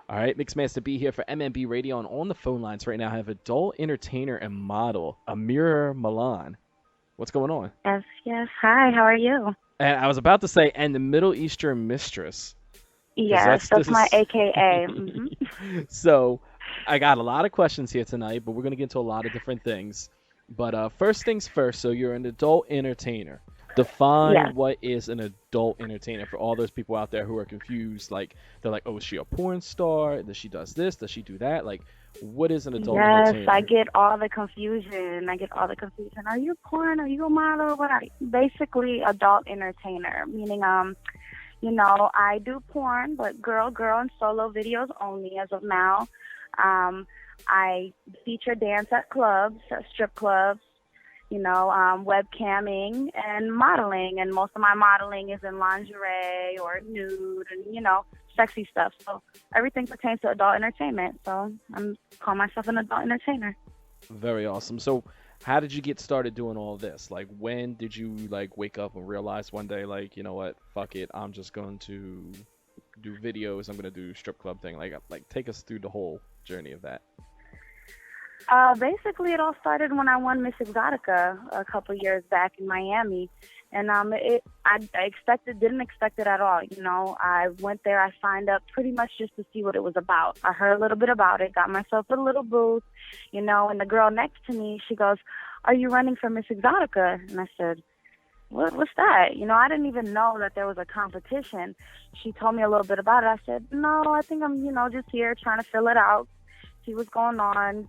All right, Mixed Master B here for MMB Radio, and on the phone lines right now I have adult entertainer and model Ameera Milan. What's going on? Yes, yes. Hi, how are you? And I was about to say, and the Middle Eastern mistress, because Yes, that's that's my this. AKA. So I got a lot of questions here tonight, but we're gonna get into a lot of different things. But first things first. So you're an adult entertainer. Define Yes, what is an adult entertainer for all those people out there who are confused. Like they're like, oh, is she a porn star? Does she does this? Does she do that? Like, what is an adult yes. I entertainer? get all the confusion. I get all the confusion. Are you porn? Are you a model? What are you? Basically, adult entertainer, meaning I do porn, but girl, and solo videos only as of now. Um, I feature dance at clubs, strip clubs, webcamming and modeling. And most of my modeling is in lingerie or nude and, sexy stuff. So everything pertains to adult entertainment. So I'm call myself an adult entertainer. Very awesome. So, how did you get started doing all this? Like, when did you like wake up and realize one day, like, you know what, fuck it, I'm just going to do videos. I'm gonna do strip club thing. Like, take us through the whole journey of that. Basically, it all started when I won Miss Exotica a couple years back in Miami, and didn't expect it at all. I went there, I signed up pretty much just to see what it was about. I heard a little bit about it, got myself a little booth, and the girl next to me, she goes, "Are you running for Miss Exotica?" And I said, what's that? I didn't even know that there was a competition. She told me a little bit about it. I said, no, I think I'm, just here trying to fill it out, see what's going on.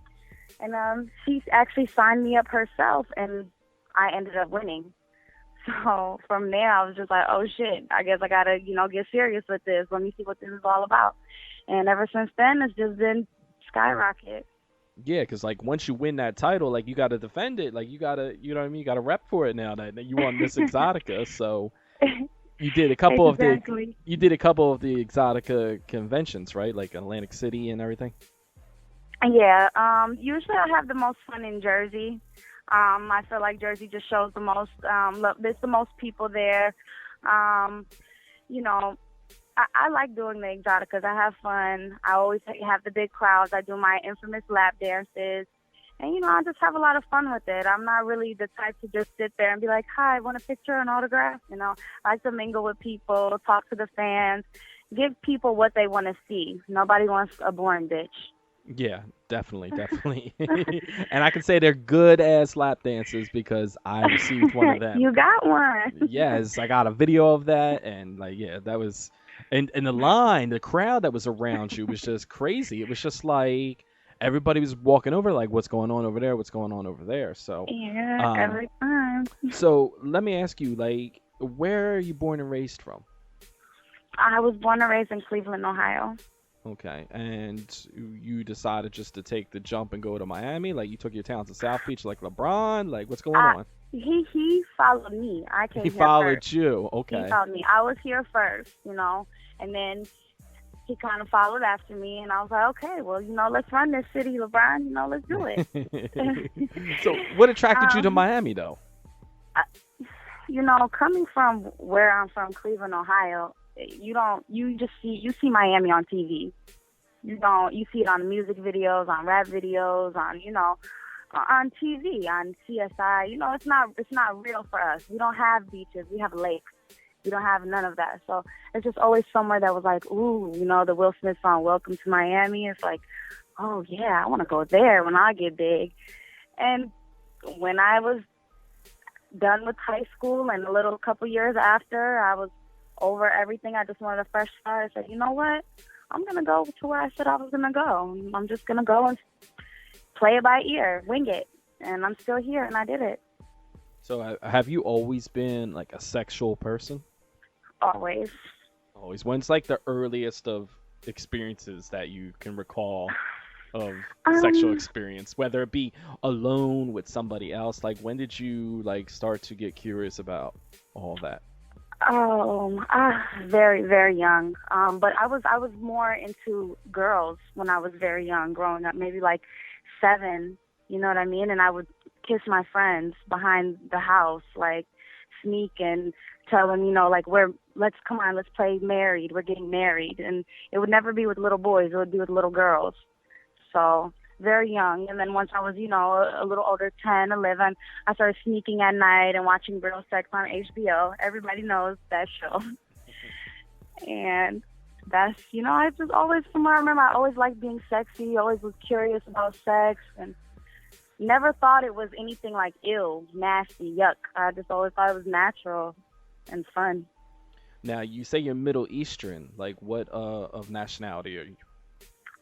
And she actually signed me up herself, and I ended up winning. So from there, I was just like, oh shit, I guess I gotta, get serious with this. Let me see what this is all about. And ever since then, it's just been skyrocket. Yeah, because like once you win that title, like you got to defend it. Like you got to, you know what I mean? You got to rep for it now that you won Miss Exotica. So you did a couple of the Exactly. you did a couple of the Exotica conventions, right? Like Atlantic City and everything. Yeah. Usually I have the most fun in Jersey. I feel like Jersey just shows the most. There's the most people there. Um, you know, I like doing the exoticas. I have fun. I always have the big crowds. I do my infamous lap dances. And, I just have a lot of fun with it. I'm not really the type to just sit there and be like, hi, want a picture, an autograph? I like to mingle with people, talk to the fans, give people what they want to see. Nobody wants a boring bitch. Yeah, definitely, definitely. And I can say they're good ass lap dances because I received one of them. You got one. Yes, I got a video of that, and like, yeah, that was, and the line, the crowd that was around you was just crazy. It was just like everybody was walking over, like, what's going on over there? What's going on over there? So, Yeah, um, every time. so let me ask you, like, where are you born and raised from? I was born and raised in Cleveland, Ohio. Okay, and you decided just to take the jump and go to Miami? Like, you took your talents to South Beach, like LeBron? Like, what's going I on? he followed me. I He came here first. followed you. He Okay. followed me. I was here first, and then he kind of followed after me, and I was like, okay, well, let's run this city, LeBron. Let's do it. So, what attracted you to um, Miami, though? I, coming from where I'm from, Cleveland, Ohio, you see Miami on TV. You see it on music videos, on rap videos, on TV, on CSI. It's not real for us. We don't have beaches. We have lakes. We don't have none of that. So it's just always somewhere that was like, ooh, the Will Smith song, Welcome to Miami. It's like, oh yeah, I want to go there when I get big. And when I was done with high school and a little couple years after, I was over everything. I just wanted a fresh start. I said, you know what? I'm going to go to where I said I was going to go. I'm just going to go and play it by ear, wing it. And I'm still here, and I did it. So, have you always been like a sexual person? Always. Always. When's like the earliest of experiences that you can recall of sexual Um, experience, whether it be alone with somebody else? Like, when did you like start to get curious about all that? very, very young. But I was more into girls when I was very young, growing up, maybe like 7, you know what I mean? And I would kiss my friends behind the house, like sneak and tell them, like let's play married. We're getting married, and it would never be with little boys. It would be with little girls. So very young. And then once I was, a little older, 10, 11, I started sneaking at night and watching Real Sex on HBO. Everybody knows that show. And that's, I just always, from what I remember, I always liked being sexy, always was curious about sex, and never thought it was anything like ill, nasty, yuck. I just always thought it was natural and fun. Now, you say you're Middle Eastern. Like, what of nationality are you?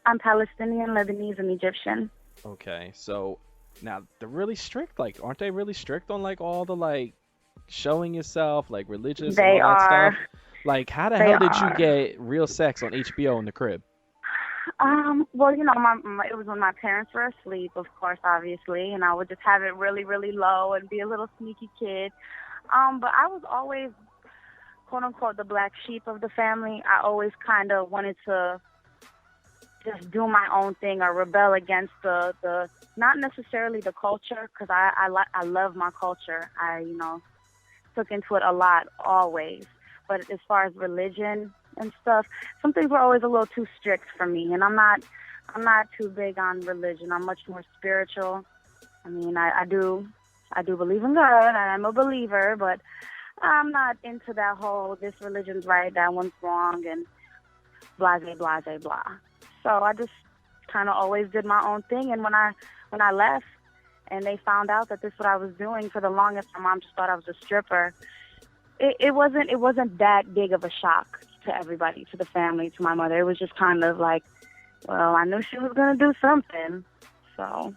I'm Palestinian, Lebanese, and Egyptian. Okay, so now they're really strict. Like, aren't they really strict on like all the like showing yourself, like religious They and all that are. stuff? Like, how the They hell did are. you get Real Sex on HBO in the crib? Well, it was when my parents were asleep, of course, obviously, and I would just have it really, really low and be a little sneaky kid. But I was always, quote unquote, the black sheep of the family. I always kind of wanted to just do my own thing or rebel against the not necessarily the culture, because I love my culture. I took into it a lot always, but as far as religion and stuff, some things were always a little too strict for me, and I'm not too big on religion. I'm much more spiritual. I mean, I do believe in God. I'm a believer, but I'm not into that whole this religion's right, that one's wrong, and blah blah blah blah. So I just kind of always did my own thing. And when I left and they found out that this is what I was doing, for the longest, my mom just thought I was a stripper. It wasn't that big of a shock to everybody, to the family, to my mother. It was just kind of like, well, I knew she was going to do something. So.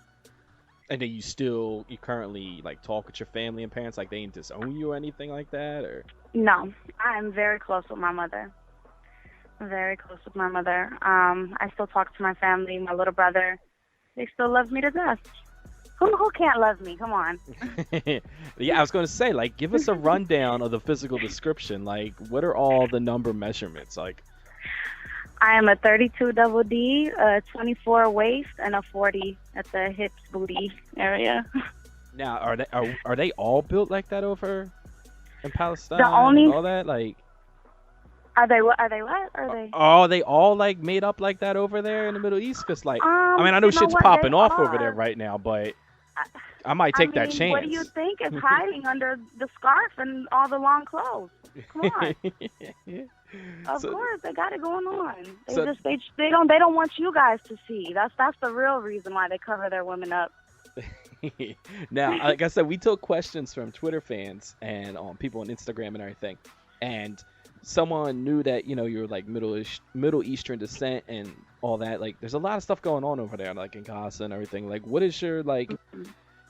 And then you currently like talk with your family and parents, like they didn't disown you or anything like that, or? No, I'm very close with my mother. Very close with my mother. I still talk to my family, my little brother. They still love me to death. Who can't love me? Come on. Yeah, I was going to say, like, give us a rundown of the physical description. Like, what are all the number measurements? Like, I am a 32 double D, a 24 waist, and a 40 at the hips, booty area. Now, are they all built like that over in Palestine? The only and all that, like. Are they what? Are they? Oh, are they all like made up like that over there in the Middle East? Cause like, I mean, I know shit's popping off over there right now, but I might take that chance. What do you think is hiding under the scarf and all the long clothes? Come on. Of course, they got it going on. They don't want you guys to see. That's the real reason why they cover their women up. Now, like I said, we took questions from Twitter fans and people on Instagram and everything, and someone knew that you're like Middle Eastern descent and all that. Like, there's a lot of stuff going on over there, like in Gaza and everything. Like, what is your like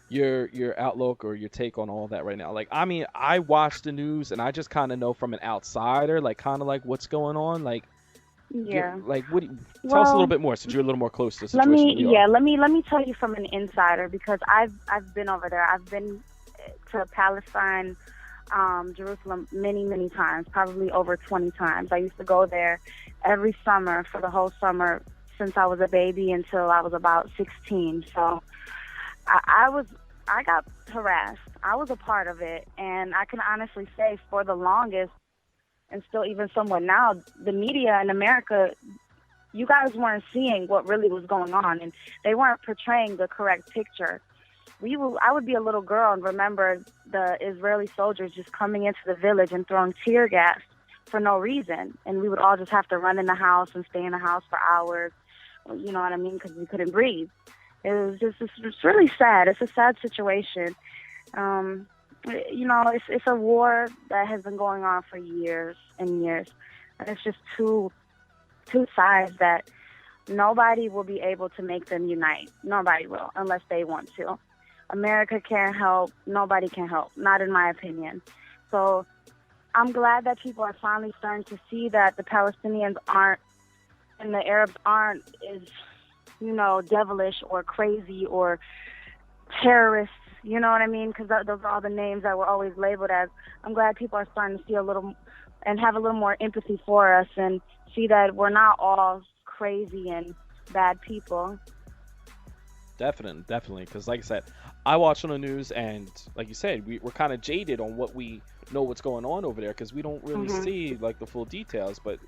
your outlook or your take on all that right now? Like, I mean, I watch the news and I just kind of know from an outsider, like kind of like what's going on. Like, yeah. Tell us a little bit more, since you're a little more close to the situation. Let me tell you from an insider, because I've been over there. I've been to Palestine, Jerusalem many times, probably over 20 times. I used to go there every summer for the whole summer since I was a baby until I was about 16. So I got harassed. I was a part of it, and I can honestly say for the longest, and still even somewhat now, the media in America, you guys weren't seeing what really was going on, and they weren't portraying the correct picture. I would be a little girl and remember the Israeli soldiers just coming into the village and throwing tear gas for no reason. And we would all just have to run in the house and stay in the house for hours, you know what I mean, because we couldn't breathe. It's really sad. It's a sad situation. It's a war that has been going on for years and years. And it's just two sides that nobody will be able to make them unite. Nobody will, unless they want to. America can't help. Nobody can help. Not in my opinion. So I'm glad that people are finally starting to see that the Palestinians aren't, and the Arabs aren't as, devilish or crazy or terrorists. You know what I mean? Because those are all the names that we're always labeled as. I'm glad people are starting to see a little and have a little more empathy for us and see that we're not all crazy and bad people. Definitely, definitely. Because like I said, I watch on the news, and like you said, we're kind of jaded on what we know what's going on over there because we don't really Mhm. see like the full details. But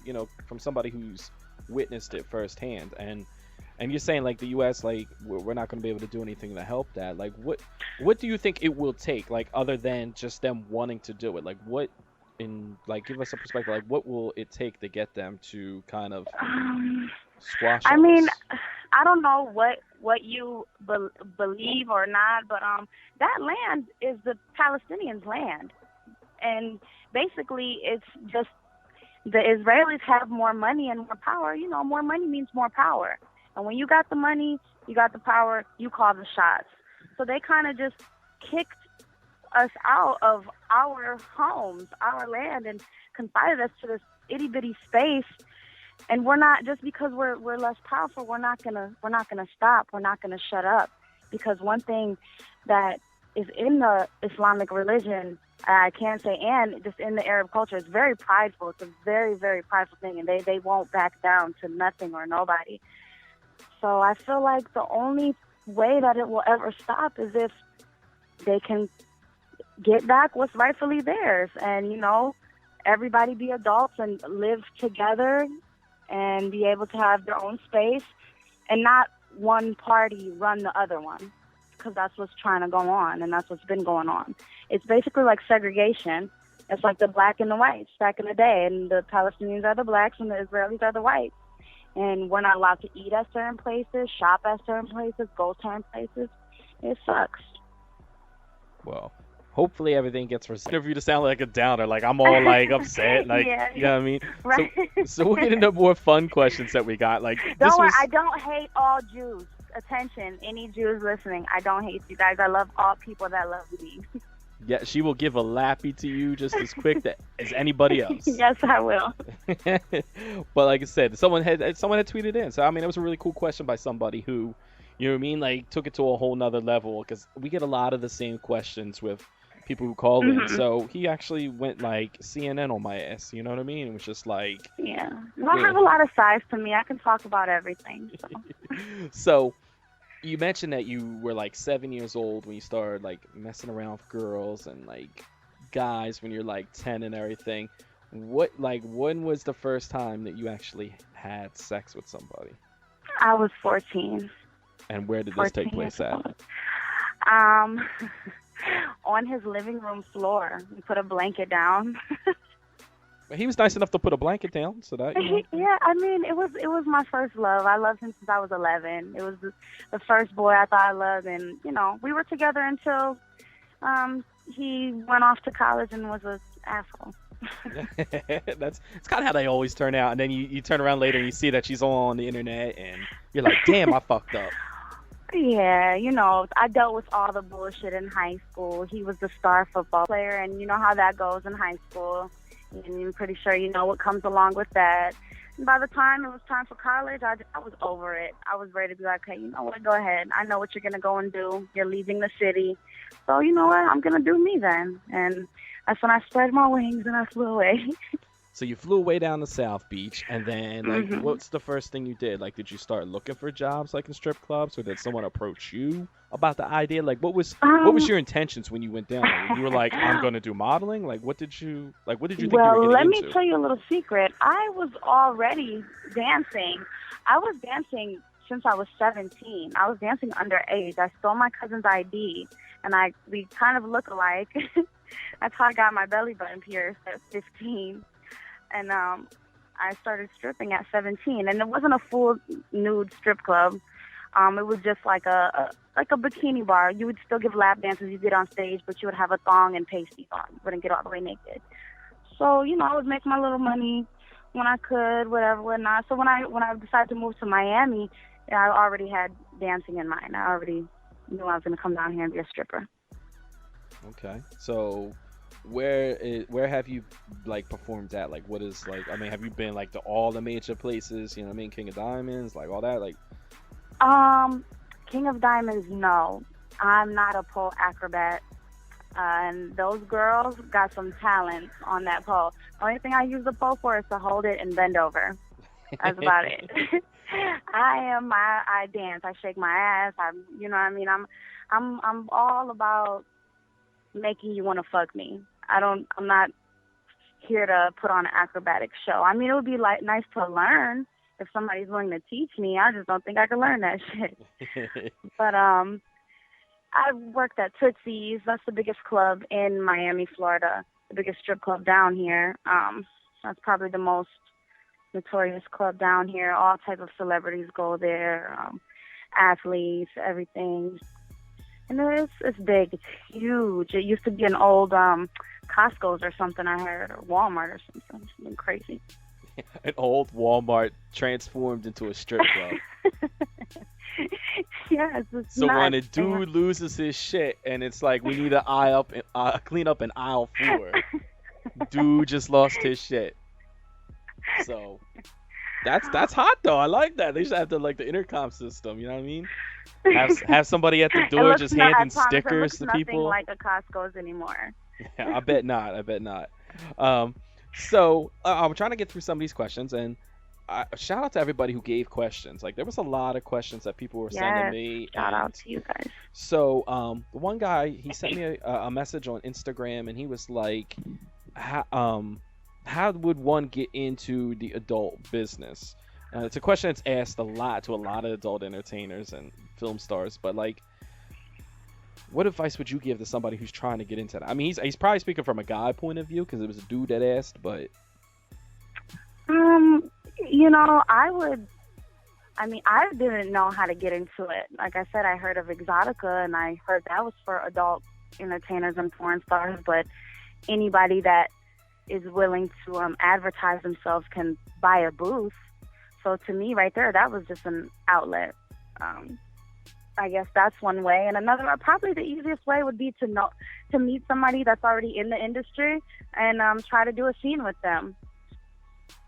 from somebody who's witnessed it firsthand, and you're saying like the U.S. like we're not going to be able to do anything to help that. Like what do you think it will take, like other than just them wanting to do it? Like what in like give us a perspective. Like what will it take to get them to kind of Um, squash I all mean, this? I don't know what you believe or not, but that land is the Palestinians' land, and basically it's just the Israelis have more money and more power. You know, more money means more power, and when you got the money, you got the power, you call the shots. So they kind of just kicked us out of our homes, our land, and confined us to this itty bitty space. And we're not, just because we're less powerful, we're not gonna stop. We're not gonna shut up, because one thing that is in the Islamic religion, I can say, and just in the Arab culture, is very prideful. It's a very, very prideful thing, and they won't back down to nothing or nobody. So I feel like the only way that it will ever stop is if they can get back what's rightfully theirs, and everybody be adults and live together and be able to have their own space, and not one party run the other one, because that's what's trying to go on, and that's what's been going on. It's basically like segregation. It's like the black and the whites back in the day, and the Palestinians are the blacks and the Israelis are the whites. And we're not allowed to eat at certain places, shop at certain places, go certain places. It sucks. Well, hopefully everything gets resolved. For you to sound like a downer, like I'm all like upset, like Yeah, you know what I mean. right. So we'll get into more fun questions that we got. Like this Don't worry, was I don't hate all Jews. Attention, any Jews listening, I don't hate you guys. I love all people that love me. yeah, she will give a lappy to you just as quick as anybody else. Yes, I will. But like I said, someone had tweeted in. So I mean, it was a really cool question by somebody who, you know what I mean, like took it to a whole nother level, because we get a lot of the same questions with people who call in. Hmm. So he actually went like CNN on my ass. You know what I mean? It was just like, Yeah. Well, I yeah. have a lot of size to me. I can talk about everything. So. So you mentioned that you were like 7 years old when you started like messing around with girls and like guys when you're like 10 and everything. When was the first time that you actually had sex with somebody? I was 14. And where did this 14 take place at? years old. Um, on his living room floor. We put a blanket down. He was nice enough to put a blanket down, so that, you know. Yeah, I mean, it was my first love. I loved him since I was 11. It was the first boy I thought I loved, and we were together until he went off to college and was an asshole. It's kind of how they always turn out, and then you turn around later and you see that she's on the internet, and you're like, damn, I fucked up. Yeah, I dealt with all the bullshit in high school. He was the star football player, and you know how that goes in high school. And I'm pretty sure you know what comes along with that. And by the time it was time for college, I was over it. I was ready to be like, hey, you know what, go ahead. I know what you're going to go and do. You're leaving the city. So you know what, I'm going to do me then. And that's when I spread my wings and I flew away. So you flew away down to South Beach, and then like, Mhm. what's the first thing you did? Like, did you start looking for jobs like in strip clubs, or did someone approach you about the idea? Like, what was your intentions when you went down there? You were like, I'm gonna do modeling. Like, what did you think you were Well, let getting me into? tell you a little secret. I was already dancing. I was dancing since I was 17. I was dancing underage. I stole my cousin's ID, and we kind of look alike. That's how I got my belly button pierced at 15. And I started stripping at 17, and it wasn't a full nude strip club. It was just like a bikini bar. You would still give lap dances. You get on stage, but you would have a thong and pasties on. You wouldn't get all the way naked. So I would make my little money when I could, whatever, whatnot. So when I decided to move to Miami, I already had dancing in mind. I already knew I was going to come down here and be a stripper. Okay, so where have you like performed at? Like, what is like? I mean, have you been like to all the major places? You know what I mean? King of Diamonds, like all that, like. King of Diamonds, no. I'm not a pole acrobat. And those girls got some talent on that pole. The only thing I use the pole for is to hold it and bend over. That's about it. I dance. I shake my ass. You know what I mean? I'm all about making you want to fuck me. I'm not here to put on an acrobatic show. I mean, it would be like nice to learn if somebody's willing to teach me. I just don't think I could learn that shit. But I worked at Tootsie's. That's the biggest club in Miami, Florida. The biggest strip club down here. That's probably the most notorious club down here. All type of celebrities go there. Athletes, everything. And it's big. It's huge. It used to be an old Costco's or something, I heard, or Walmart or something. Something crazy. An old Walmart transformed into a strip club. Yes, it's So nuts. when a dude loses his shit and it's like we need to clean up in aisle 4, dude just lost his shit. So that's hot though. I like that. They should have the intercom system. You know what I mean? Have somebody at the door just handing stickers to people. It looks nothing like a Costco's anymore. Yeah, I bet not. I bet not. So I'm trying to get through some of these questions, and shout out to everybody who gave questions. Like there was a lot of questions that people were sending me. Shout out to you guys. So one guy, he sent me a message on Instagram, and he was like, how would one get into the adult business? It's a question that's asked a lot to a lot of adult entertainers and film stars, but like, what advice would you give to somebody who's trying to get into that? I mean, he's probably speaking from a guy point of view because it was a dude that asked, but you know, I didn't know how to get into it. Like I said, I heard of Exotica, and I heard that was for adult entertainers and porn stars, but anybody that is willing to advertise themselves can buy a booth. So to me, right there, that was just an outlet. I guess that's one way, and another, probably the easiest way would be to meet somebody that's already in the industry and try to do a scene with them.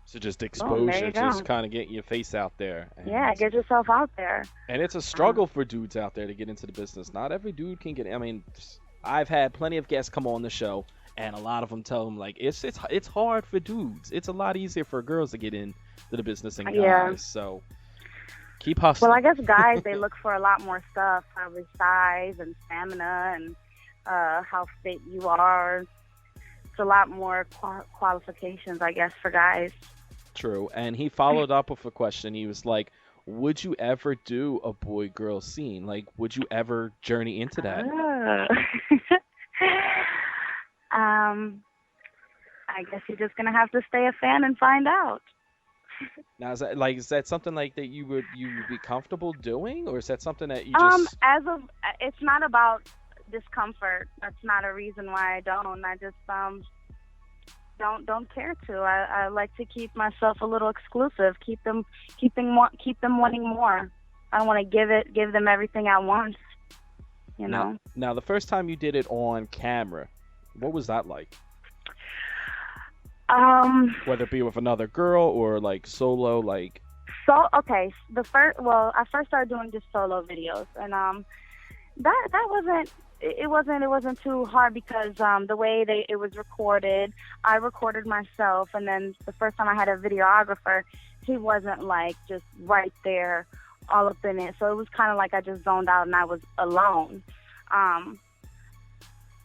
So just exposure, just kind of getting your face out there. Yeah, get yourself out there. And it's a struggle for dudes out there to get into the business. Not every dude can get. I mean, I've had plenty of guests come on the show, and a lot of them tell them like it's hard for dudes. It's a lot easier for girls to get into the business than guys. Yeah. So keep hustling. Well, I guess guys, they look for a lot more stuff, probably size and stamina and how fit you are. It's a lot more qualifications, I guess, for guys. True. And he followed up with a question. He was like, would you ever do a boy-girl scene? Like, would you ever journey into that? I guess you're just going to have to stay a fan and find out. Now, is that something like that you would be comfortable doing, or is that something that you just? It's not about discomfort. That's not a reason why I don't. I just don't care to. I like to keep myself a little exclusive. Keep them wanting more. I don't want to give them everything at once. You know. Now, the first time you did it on camera, what was that like? Whether it be with another girl or like solo, like. So okay, I first started doing just solo videos, and that wasn't too hard because the way it was recorded, I recorded myself, and then the first time I had a videographer, he wasn't like just right there, all up in it, so it was kind of like I just zoned out and I was alone.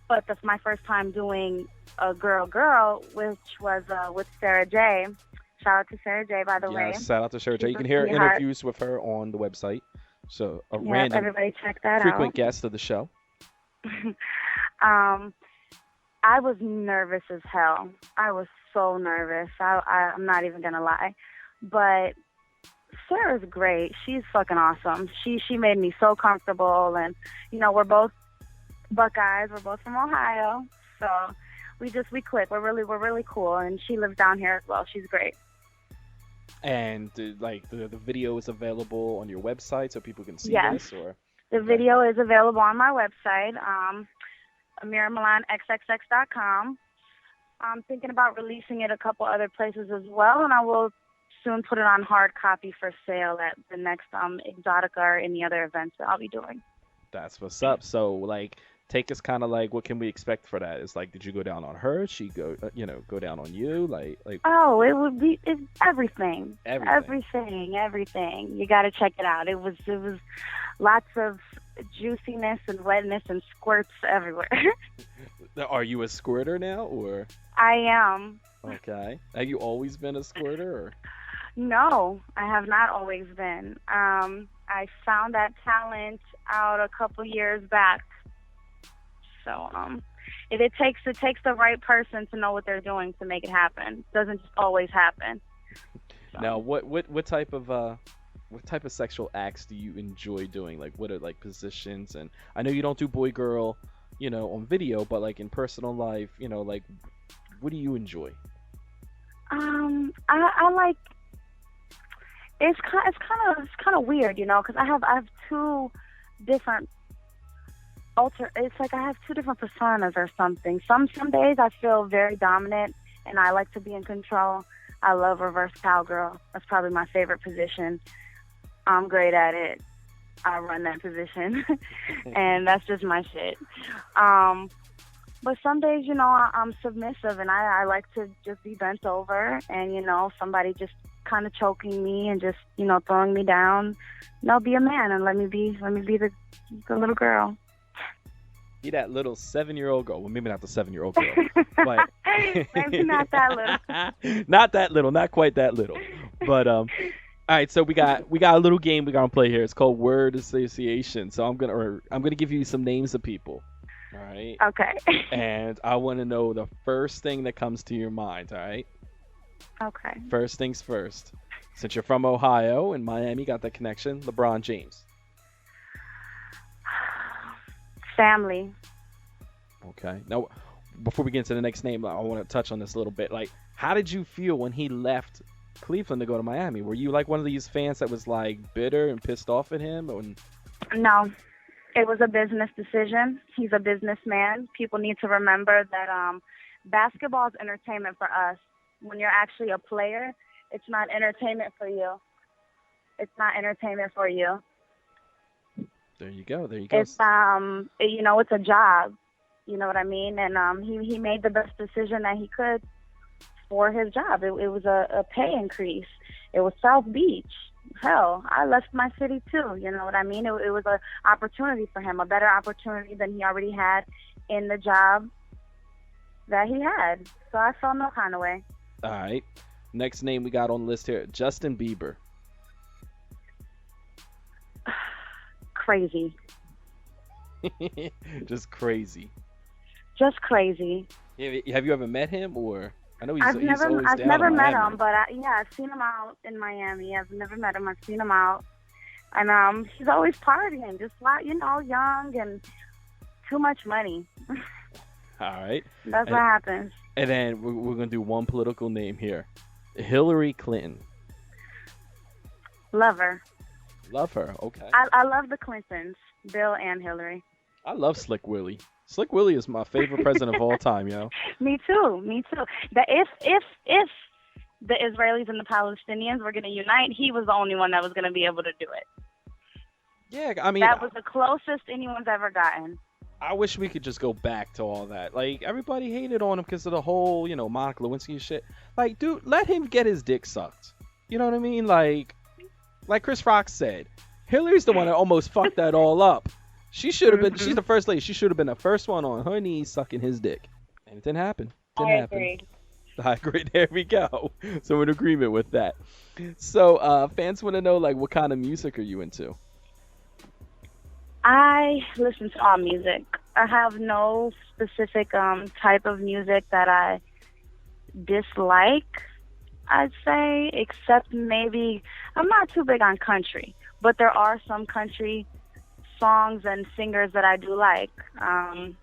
But that's my first time doing a girl, which was with Sarah J. Shout out to Sarah J, by the way. Yes, shout out to Sarah J. You can hear interviews with her on the website. So random, everybody check that frequent out. guest of the show. I was nervous as hell. I was so nervous. I'm not even gonna lie. But Sarah's great. She's fucking awesome. She made me so comfortable, and you know, we're both Buckeyes. We're both from Ohio, so we click. We're really cool, and she lives down here as well. She's great. And the video is available on your website so people can see this, or the video is available on my website, AmeeraMilanXXX.com. I'm thinking about releasing it a couple other places as well, and I will soon put it on hard copy for sale at the next Exotica or any other events that I'll be doing. That's what's up. So like, take us kind of like what can we expect for that? It's like, did you go down on her? She go, go down on you? Like Oh, it would be everything, everything. everything. You got to check it out. It was lots of juiciness and wetness and squirts everywhere. Are you a squirter now, or? I am. Okay. Have you always been a squirter, or? No, I have not always been. I found that talent out a couple years back. So, it takes the right person to know what they're doing to make it happen. It doesn't just always happen. So. Now, what type of sexual acts do you enjoy doing? Like, what are like positions? And I know you don't do boy girl, on video, but like in personal life, like what do you enjoy? I like. It's kind of weird, because I have two different It's like I have two different personas or something. Some days I feel very dominant and I like to be in control. I love reverse cowgirl. That's probably my favorite position. I'm great at it. I run that position, and that's just my shit. But some days, I'm submissive, and I like to just be bent over, and somebody just kind of choking me and just throwing me down. Be a man and let me be the little girl. Be that little 7-year-old girl. Well, maybe not the 7-year-old girl, but maybe not that little. Not that little, not quite that little. But all right, so we got a little game we're gonna play here. It's called word association. So I'm gonna give you some names of people. All right. Okay. And I want to know the first thing that comes to your mind. All right. Okay. First things first. Since you're from Ohio and Miami, got that connection. LeBron James. Family. Okay. Now, before we get into the next name, I want to touch on this a little bit. Like, how did you feel when he left Cleveland to go to Miami? Were you like one of these fans that was like bitter and pissed off at him? Or... No, it was a business decision. He's a businessman. People need to remember that basketball is entertainment for us. When you're actually a player, it's not entertainment for you. It's not entertainment for you. There you go. It's it's a job. You know what I mean? And he made the best decision that he could for his job. It was a pay increase. It was South Beach. Hell, I left my city too. You know what I mean? It was an opportunity for him, a better opportunity than he already had in the job that he had. So I felt no kind of way. All right. Next name we got on the list here, Justin Bieber. Crazy. Just crazy. Just crazy. Yeah, have you ever met him, or I know I've never met Miami. him, but I've seen him out in Miami. I've never met him. I've seen him out, and he's always partying, just young and too much money. All right. That's what happens. And then we're gonna do one political name here, Hillary Clinton. Love her. Love her. Okay. I love the Clintons, Bill and Hillary. I love Slick Willie. Slick Willie is my favorite president of all time, Me too. That if the Israelis and the Palestinians were going to unite, he was the only one that was going to be able to do it. Yeah, I mean, that was the closest anyone's ever gotten. I wish we could just go back to all that. Like, everybody hated on him because of the whole, Monica Lewinsky shit. Like, dude, let him get his dick sucked. You know what I mean? Like Chris Rock said, Hillary's the one that almost fucked that all up. She should have been. She's the first lady. She should have been the first one on her knees sucking his dick, and it didn't happen. I agree. There we go. So in agreement with that. So fans want to know, like, what kind of music are you into? I listen to all music. I have no specific type of music that I dislike, I'd say, except maybe I'm not too big on country, but there are some country songs and singers that I do like Leanne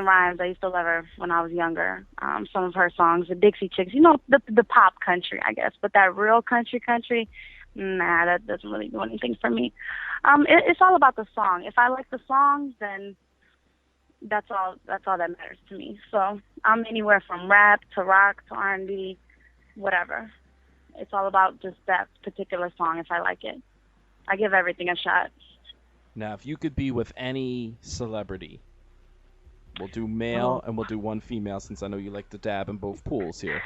Rimes. I used to love her when I was younger. Some of her songs, the Dixie Chicks, the pop country, I guess, but that real country, nah, that doesn't really do anything for me. It's all about the song. If I like the song, then that's all that matters to me. So I'm anywhere from rap to rock to R&B, whatever. It's all about just that particular song if I like it. I give everything a shot. Now, if you could be with any celebrity, we'll do male Oh. and we'll do one female since I know you like to dab in both pools here.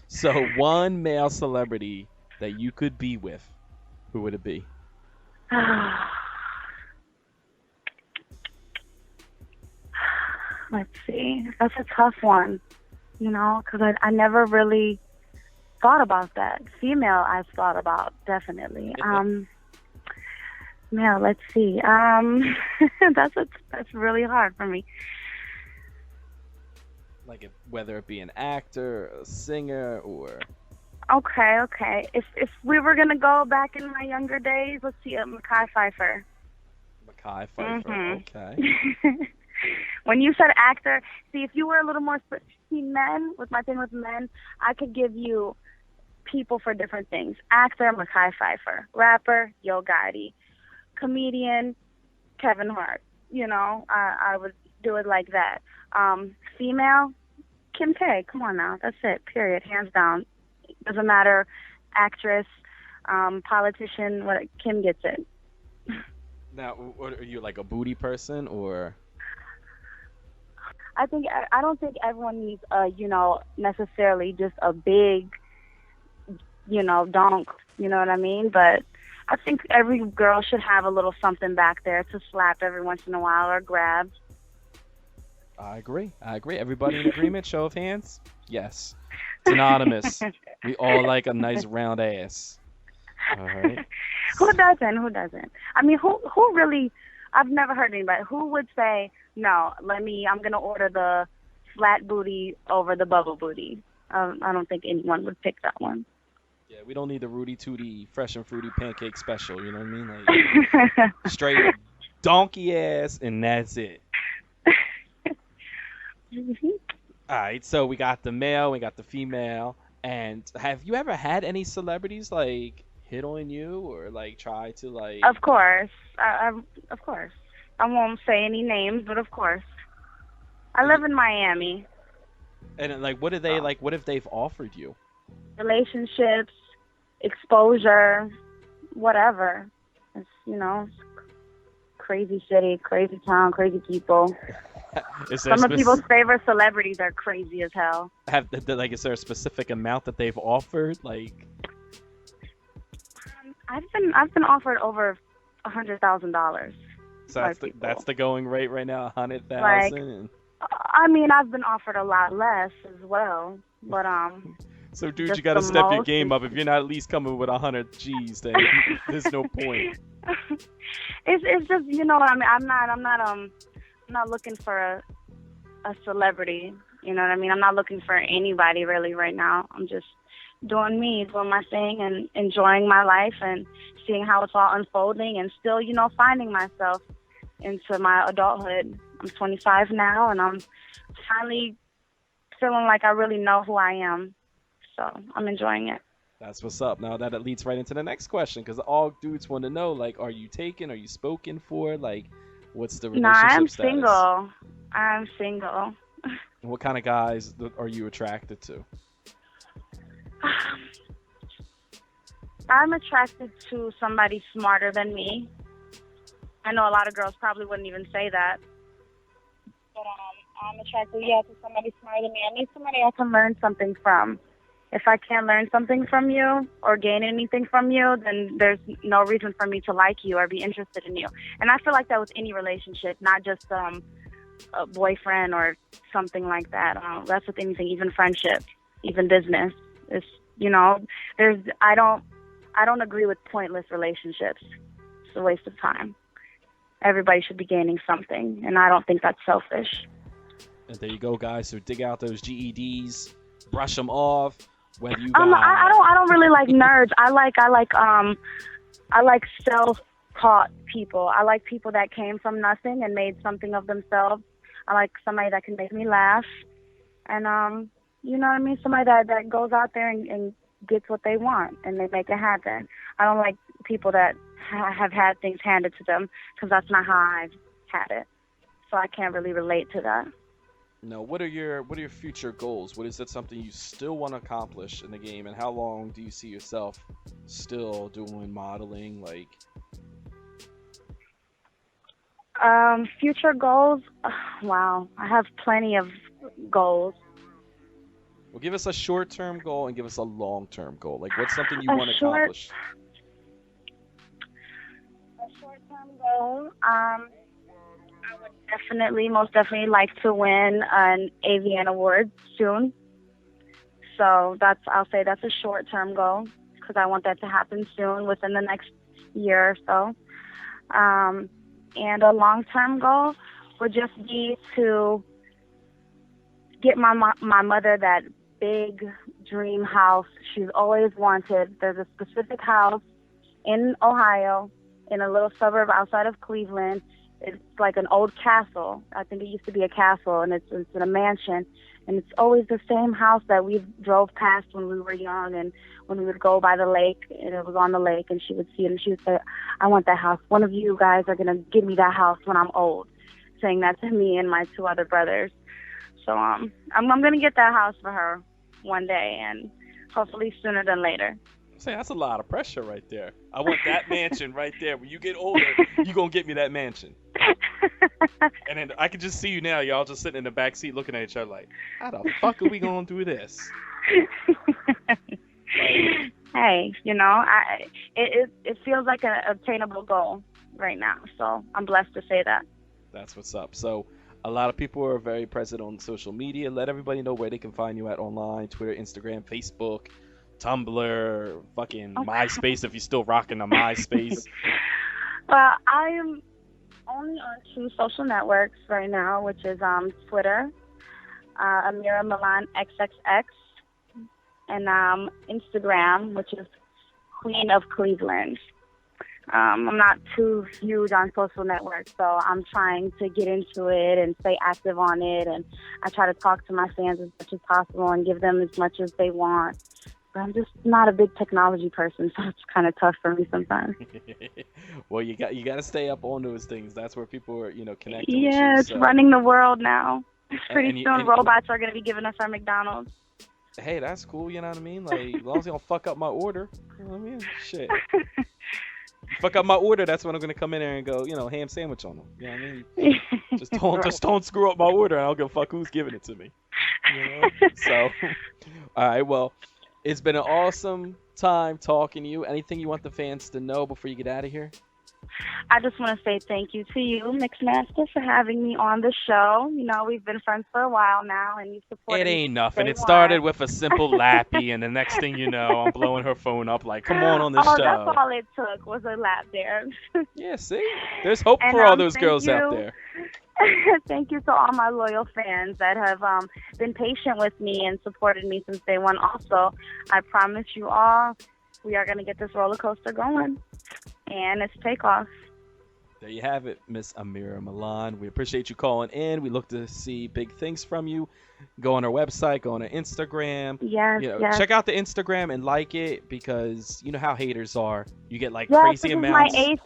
So, one male celebrity that you could be with, who would it be? Let's see. That's a tough one, because I never really thought about that. Female, I've thought about, definitely. Male, let's see. That's really hard for me. Like, whether it be an actor, a singer, or... Okay. If we were gonna go back in my younger days, let's see, Mekhi Phifer. Mekhi Phifer, okay. When you said actor, see, if you were a little more men, with my thing with men, I could give you people for different things. Actor, Mekhi Phifer. Rapper, Yo Gotti. Comedian, Kevin Hart. I would do it like that. Female, Kim K. Come on now, that's it. Period. Hands down. Doesn't matter. Actress, politician. Kim gets it. Now, what, are you like a booty person or? I don't think everyone needs necessarily just a big, donk. You know what I mean? But I think every girl should have a little something back there to slap every once in a while or grab. I agree. Everybody in agreement? Show of hands? Yes. It's anonymous. We all like a nice round ass. All right. Who doesn't? I mean, who really? I've never heard anybody who would say, no, I'm going to order the flat booty over the bubble booty. I don't think anyone would pick that one. Yeah, we don't need the Rudy Tooty Fresh and Fruity Pancake Special, you know what I mean? Like, straight donkey ass, and that's it. Mm-hmm. All right, so we got the male, we got the female, and have you ever had any celebrities, like, hit on you or, like, try to, like... Of course. Of course. I won't say any names, but of course. I live in Miami. And, like, what are they, like, what if they've offered you? Relationships, exposure, whatever. It's, crazy city, crazy town, crazy people. Some of people's favorite celebrities are crazy as hell. Is there a specific amount that they've offered? Like, I've been offered over $100,000. So that's the going rate right now, 100,000. Like, I mean, I've been offered a lot less as well, but So, dude, you gotta step your game up. If you're not at least coming with 100 G's, then there's no point. It's just, what I mean. I'm not looking for a celebrity. You know what I mean? I'm not looking for anybody really right now. I'm just doing me, doing my thing, and enjoying my life and seeing how it's all unfolding, and still, finding myself into my adulthood. I'm 25 now, and I'm finally feeling like I really know who I am. So I'm enjoying it. That's what's up. Now that leads right into the next question, because all dudes want to know, like, are you taken? Are you spoken for? Like, what's the relationship status? No, I'm single. What kind of guys are you attracted to? I'm attracted to somebody smarter than me. I know a lot of girls probably wouldn't even say that. But I'm attracted, to somebody smarter than me. I need somebody I can learn something from. If I can't learn something from you or gain anything from you, then there's no reason for me to like you or be interested in you. And I feel like that with any relationship, not just a boyfriend or something like that. That's with anything, even friendship, even business. It's, I don't agree with pointless relationships. It's a waste of time. Everybody should be gaining something, and I don't think that's selfish. And there you go, guys. So dig out those GEDs, brush them off. Whether you got... I don't really like nerds. I like self-taught people. I like people that came from nothing and made something of themselves. I like somebody that can make me laugh, and you know what I mean. Somebody that goes out there and gets what they want and they make it happen. I don't like people that have had things handed to them, because that's not how I've had it. So I can't really relate to that. No, what are your future goals? What is that something you still want to accomplish in the game, and how long do you see yourself still doing modeling? Like, Future goals. Wow, I have plenty of goals. Well, give us a short-term goal and give us a long-term goal. Like, what's something you A want to short, accomplish? a short-term goal. I would definitely, most definitely, like to win an AVN award soon. So I'll say that's a short-term goal because I want that to happen soon, within the next year or so. And a long-term goal would just be to get my mother that big dream house she's always wanted. There's a specific house in Ohio, in a little suburb outside of Cleveland. It's like an old castle. I think it used to be a castle, and it's in a mansion. And it's always the same house that we drove past when we were young, and when we would go by the lake, and it was on the lake, and she would see it, and she would say, I want that house. One of you guys are going to give me that house when I'm old, saying that to me and my two other brothers. So I'm going to get that house for her one day, and hopefully sooner than later. Say, that's a lot of pressure right there. I want that mansion right there. When you get older, you going to get me that mansion. And then I can just see you now, y'all just sitting in the back seat looking at each other like, how the fuck are we going to do this? Hey, it feels like an obtainable goal right now. So I'm blessed to say that. That's what's up. So a lot of people are very present on social media. Let everybody know where they can find you at online: Twitter, Instagram, Facebook, Tumblr, fucking MySpace if you're still rocking the MySpace. Well, I am only on 2 social networks right now, which is Twitter, Ameera Milan XXX, and Instagram, which is Queen of Cleveland. I'm not too huge on social networks, so I'm trying to get into it and stay active on it, and I try to talk to my fans as much as possible and give them as much as they want. But I'm just not a big technology person, so it's kind of tough for me sometimes. Well, you got to stay up on those things. That's where people are, connecting with you. Yeah, it's so. Running the world now. Pretty soon, and robots are going to be giving us our McDonald's. Hey, that's cool, you know what I mean? Like, as long as you don't fuck up my order, you know what I mean? Shit. Fuck up my order, that's when I'm gonna come in there and go, ham sandwich on them. You know what I mean? Just don't screw up my order. I don't give a fuck who's giving it to me. So, all right. Well, it's been an awesome time talking to you. Anything you want the fans to know before you get out of here? I just want to say thank you to you, Mixmaster, for having me on the show. We've been friends for a while now, and you've supported me. It ain't nothing. It Day started one. with a simple lappy, and the next thing you know, I'm blowing her phone up like, come on the show. That's all it took was a lap there. Yeah, see? There's hope And, for all those girls you. out there. Thank you to all my loyal fans that have been patient with me and supported me since day one. Also, I promise you all, we are going to get this roller coaster going, and it's takeoff. There you have it, Miss Ameera Milan. We appreciate you calling in. We look to see big things from you. Go on our website, go on our Instagram. Yes. Check out the Instagram and like it, because you know how haters are. You get like Yes, crazy this amounts. is my eighth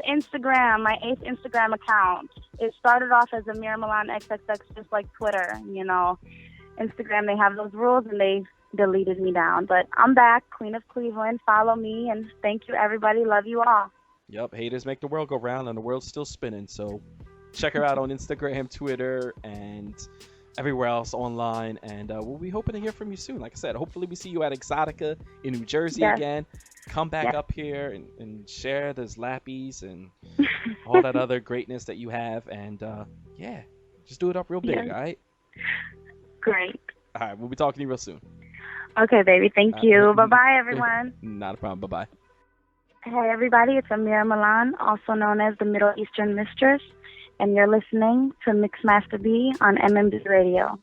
Instagram account. It started off as Ameera Milan XXX, just like Twitter. Instagram, they have those rules, and they deleted me down. But I'm back, Queen of Cleveland. Follow me, and thank you, everybody. Love you all. Yep, haters make the world go round, and the world's still spinning. So check her out on Instagram, Twitter, and everywhere else online. And we'll be hoping to hear from you soon. Like I said, hopefully we see you at Exotica in New Jersey again. Come back up here and share those lappies and all that other greatness that you have. And just do it up real big, all right? Great. All right, we'll be talking to you real soon. Okay, baby. Thank you. Bye-bye, everyone. Not a problem. Bye-bye. Hey, everybody. It's Ameera Milan, also known as the Middle Eastern Mistress, and you're listening to Mixmaster B on MMB Radio.